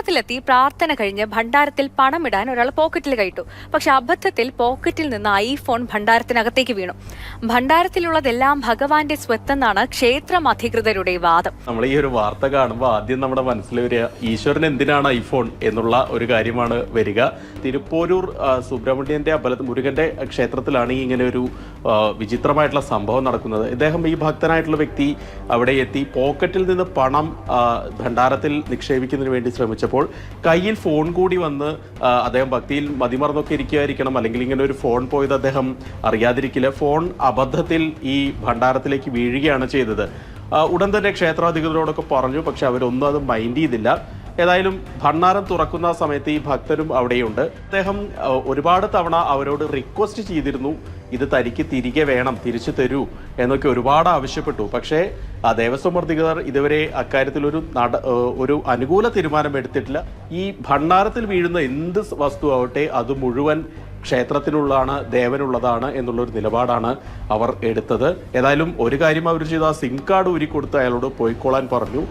ക്ഷേത്രത്തിലെത്തി പ്രാർത്ഥന കഴിഞ്ഞ് ഭണ്ഡാരത്തിൽ പണമിടാൻ ഒരാൾ പോക്കറ്റിൽ കയറ്റു. പക്ഷെ അബദ്ധത്തിൽ പോക്കറ്റിൽ നിന്ന് ഐഫോൺ ഭണ്ഡാരത്തിനകത്തേക്ക് വീണു. ഭണ്ഡാരത്തിലുള്ളതെല്ലാം ഭഗവാന്റെ സ്വത്തെന്നാണ് ക്ഷേത്രം അധികൃതരുടെ വാദം. നമ്മൾ ഈ ഒരു വാർത്ത കാണുമ്പോൾ ആദ്യം നമ്മുടെ മനസ്സിൽ വരിക ഈശ്വരൻ എന്തിനാണ് ഐഫോൺ എന്നുള്ള ഒരു കാര്യമാണ് വരിക. തിരുപ്പോരൂർ സുബ്രഹ്മണ്യന്റെ മുരുകന്റെ ക്ഷേത്രത്തിലാണ് ഇങ്ങനെ ഒരു വിചിത്രമായിട്ടുള്ള സംഭവം നടക്കുന്നത്. ഇദ്ദേഹം ഈ ഭക്തനായിട്ടുള്ള വ്യക്തി അവിടെ എത്തി പോക്കറ്റിൽ നിന്ന് പണം ഭണ്ഡാരത്തിൽ നിക്ഷേപിക്കുന്നതിന് വേണ്ടി ശ്രമിച്ചപ്പോൾ കയ്യിൽ ഫോൺ കൂടി വന്ന് അദ്ദേഹം ഭക്തിയിൽ മതിമറന്നൊക്കെ ഇരിക്കുകയായിരിക്കണം, അല്ലെങ്കിൽ ഇങ്ങനെ ഒരു ഫോൺ പോയത് അദ്ദേഹം അറിയാതിരിക്കില്ല. ഫോൺ അബദ്ധത്തിൽ ഈ ഭണ്ഡാരത്തിലേക്ക് വീഴുകയാണ് ചെയ്തത്. ഉടൻ തന്നെ ക്ഷേത്രാധികൃതരോടൊക്കെ പറഞ്ഞു, പക്ഷെ അവരൊന്നും അത് മൈൻഡ് ചെയ്തില്ല. ഏതായാലും ഭണ്ഡാരം തുറക്കുന്ന സമയത്ത് ഈ ഭക്തരും അവിടെയുണ്ട്. അദ്ദേഹം ഒരുപാട് തവണ അവരോട് റിക്വസ്റ്റ് ചെയ്തിരുന്നു, ഇത് തനിക്ക് തിരികെ വേണം, തിരിച്ചു തരൂ എന്നൊക്കെ ഒരുപാട് ആവശ്യപ്പെട്ടു. പക്ഷേ ദേവസ്വം അധികൃതർ ഇതുവരെ അക്കാര്യത്തിൽ ഒരു അനുകൂല തീരുമാനം എടുത്തിട്ടില്ല. ഈ ഭണ്ഡാരത്തിൽ വീഴുന്ന എന്ത് വസ്തു ആവട്ടെ അത് മുഴുവൻ ക്ഷേത്രത്തിനുള്ളതാണ്, ദേവനുള്ളതാണ് എന്നുള്ളൊരു നിലപാടാണ് അവർ എടുത്തത്. ഏതായാലും ഒരു കാര്യം അവർ ചെയ്ത സിം കാർഡ് ഊരി കൊടുത്ത് അയാളോട് പോയിക്കോളാൻ പറഞ്ഞു.